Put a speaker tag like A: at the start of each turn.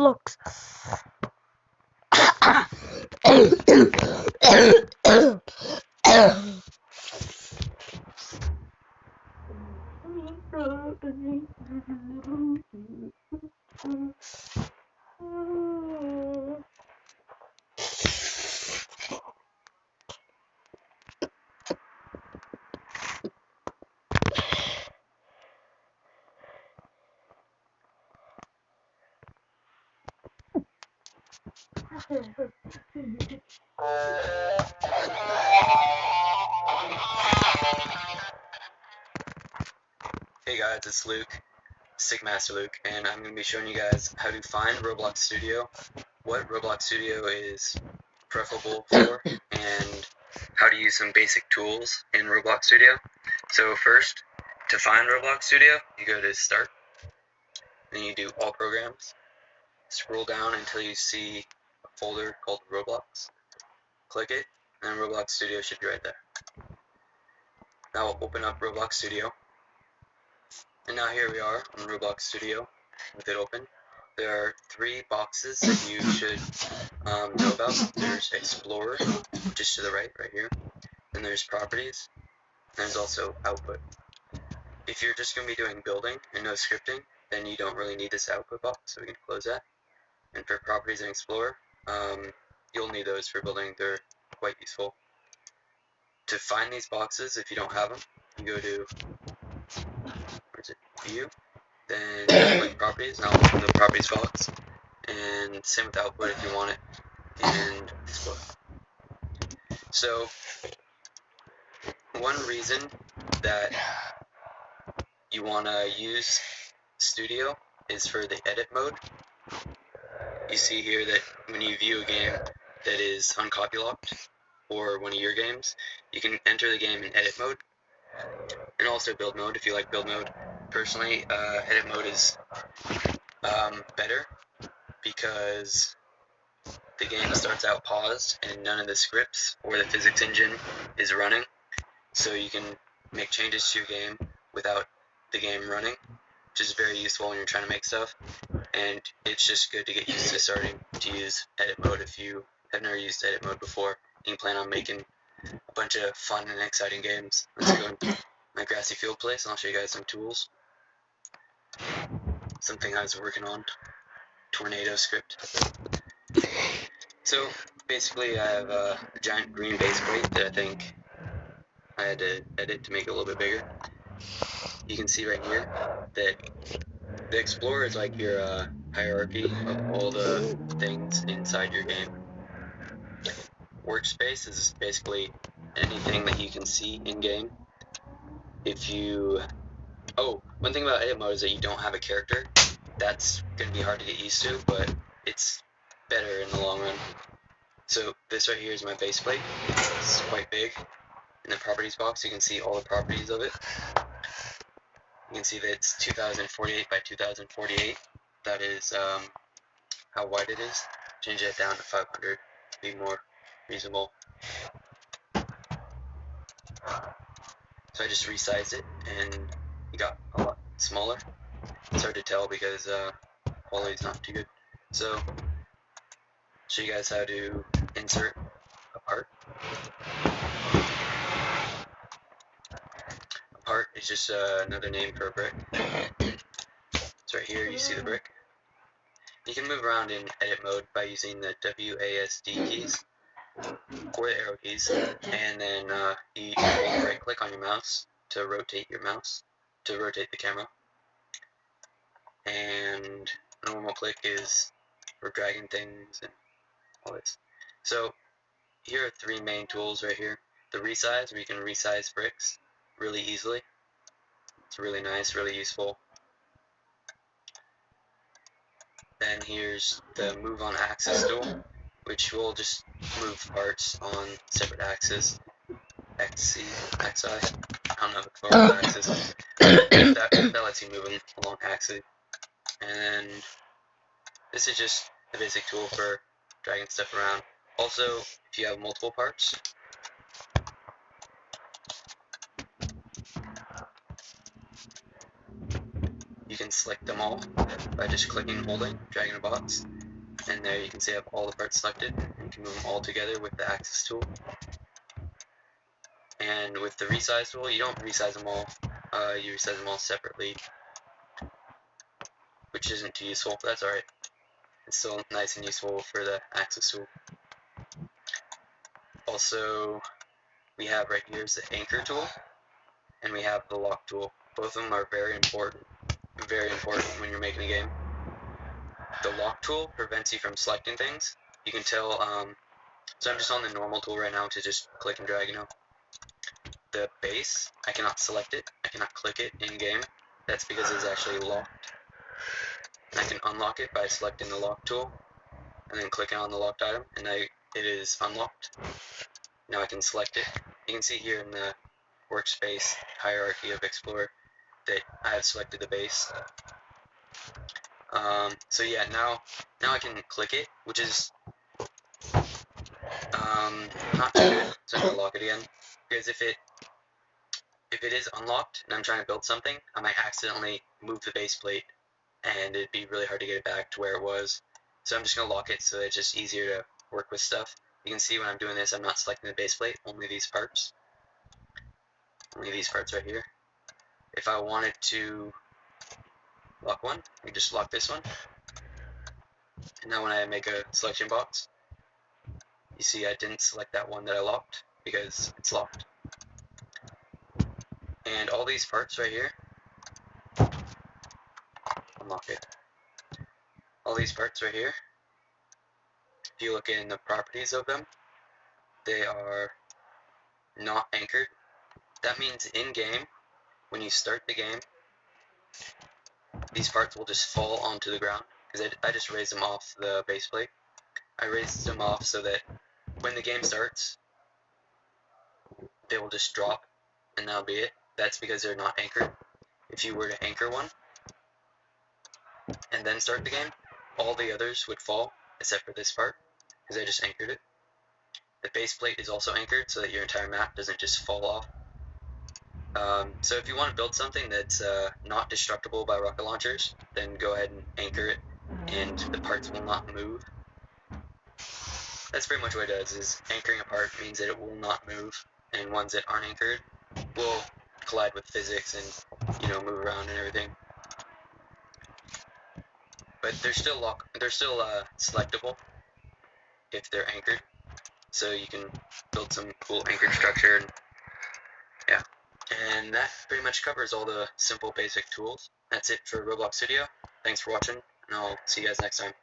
A: blocks.
B: Hey guys, it's Luke, Sigmaster Luke, and I'm going to be showing you guys how to find Roblox Studio, what Roblox Studio is preferable for, and how to use some basic tools in Roblox Studio. So first, to find Roblox Studio, you go to Start, then you do All Programs, scroll down until you see a folder called Roblox, click it, and Roblox Studio should be right there. Now we'll open up Roblox Studio. And now here we are on Roblox Studio with it open. There are three boxes that you should know about. There's Explorer, just to the right here. Then there's Properties, and there's also Output. If you're just going to be doing building and no scripting, then you don't really need this Output box, so we can close that. And for Properties and Explorer, you'll need those for building. They're quite useful. To find these boxes, if you don't have them, you go to View, then click Properties, and I'll open the Properties box, and same with Output if you want it, and Explore. So, one reason that you want to use Studio is for the edit mode. You see here that when you view a game that is uncopylocked, or one of your games, you can enter the game in edit mode, and also build mode if you like build mode. Personally, edit mode is better because the game starts out paused and none of the scripts or the physics engine is running, so you can make changes to your game without the game running, which is very useful when you're trying to make stuff. And it's just good to get used to starting to use edit mode if you have never used edit mode before and you plan on making a bunch of fun and exciting games. Let's go into my grassy field place and I'll show you guys some tools. Something I was working on, tornado script. So basically I have a giant green base plate that I think I had to edit to make it a little bit bigger. You can see right here that the Explorer is like your hierarchy of all the things inside your game. Workspace is basically anything that you can see in game. One thing about edit mode is that you don't have a character. That's going to be hard to get used to, but it's better in the long run. So this right here is my base plate. It's quite big. In the properties box, you can see all the properties of it. You can see that it's 2048 by 2048. That is how wide it is. Change that down to 500 to be more reasonable. So I just resized it, and it got a lot smaller. It's hard to tell because quality is not too good. So, show you guys how to insert a part. A part is just another name for a brick. So right here you see the brick. You can move around in edit mode by using the WASD keys or the arrow keys, and then you hold right click on your mouse to rotate the camera, and normal click is for dragging things and all this. So here are three main tools right here. The resize, where you can resize bricks really easily. It's really nice, really useful. Then here's the move on axis tool, which will just move parts on separate axes. XY, I don't know the forward axis. That lets you move them along axis. And this is just a basic tool for dragging stuff around. Also, if you have multiple parts, you can can select them all by just clicking and holding, dragging a box, and there you can see I have all the parts selected, and you can move them all together with the axis tool. And with the resize tool, you don't resize them all, you resize them all separately, which isn't too useful, but that's alright. It's still nice and useful for the axis tool. Also, we have right here is the anchor tool, and we have the lock tool. Both of them are very important when you're making a game. The lock tool prevents you from selecting things. You can tell, so I'm just on the normal tool right now to just click and drag, The base, I cannot select it, I cannot click it in-game. That's because it's actually locked. I can unlock it by selecting the lock tool, and then clicking on the locked item, and it is unlocked. Now I can select it. You can see here in the workspace hierarchy of Explorer that I have selected the base. So yeah, now I can click it, which is not too good. So I'm gonna lock it again, because if it is unlocked and I'm trying to build something, I might accidentally move the base plate, and it'd be really hard to get it back to where it was. So I'm just gonna lock it so that it's just easier to work with stuff. You can see when I'm doing this, I'm not selecting the base plate, only these parts. Only these parts right here. If I wanted to lock one, I can just lock this one. And now when I make a selection box, you see I didn't select that one that I locked because it's locked. And all these parts right here, unlock it. All these parts right here, if you look in the properties of them, they are not anchored. That means in-game, when you start the game, these parts will just fall onto the ground, because I just raised them off the base plate. I raised them off so that when the game starts, they will just drop, and that'll be it. That's because they're not anchored. If you were to anchor one, and then start the game, all the others would fall, except for this part, because I just anchored it. The base plate is also anchored so that your entire map doesn't just fall off. So if you want to build something that's not destructible by rocket launchers, then go ahead and anchor it, and the parts will not move. That's pretty much what it does, is anchoring a part means that it will not move, and ones that aren't anchored will collide with physics and, move around and everything. But they're still selectable if they're anchored, so you can build some cool anchored structure, and yeah. And that pretty much covers all the simple basic tools. That's it for Roblox Studio. Thanks for watching, and I'll see you guys next time.